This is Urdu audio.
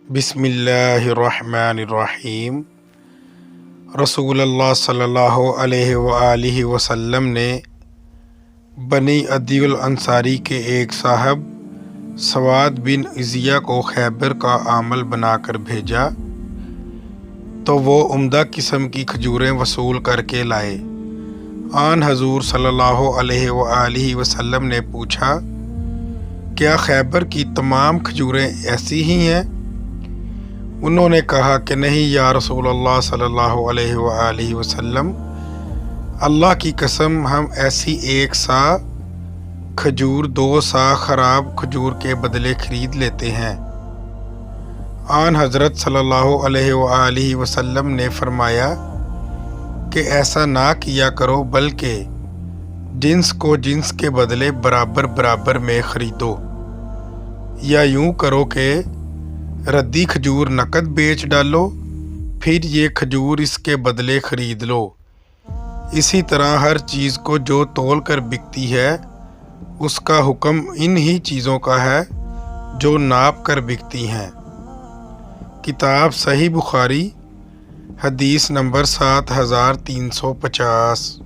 بسم اللہ الرحمن الرحیم۔ رسول اللہ صلی اللہ علیہ وآلہ وسلم نے بنی عدی الانصاری کے ایک صاحب سواد بن عزیہ کو خیبر کا عامل بنا کر بھیجا تو وہ عمدہ قسم کی کھجوریں وصول کر کے لائے۔ آن حضور صلی اللہ علیہ وآلہ وسلم نے پوچھا، کیا خیبر کی تمام کھجوریں ایسی ہی ہیں؟ انہوں نے کہا کہ نہیں یا رسول اللہ صلی اللہ علیہ وآلہ وسلم، اللہ کی قسم ہم ایسی ایک سا کھجور 2 سا خراب کھجور کے بدلے خرید لیتے ہیں۔ آن حضرت صلی اللہ علیہ وآلہ وسلم نے فرمایا کہ ایسا نہ کیا کرو، بلکہ جنس کو جنس کے بدلے برابر برابر میں خریدو، یا یوں کرو کہ ردی کھجور نقد بیچ ڈالو، پھر یہ کھجور اس کے بدلے خرید لو۔ اسی طرح ہر چیز کو جو تول کر بکتی ہے اس کا حکم ان ہی چیزوں کا ہے جو ناپ کر بکتی ہیں۔ کتاب صحیح بخاری، حدیث نمبر 7350۔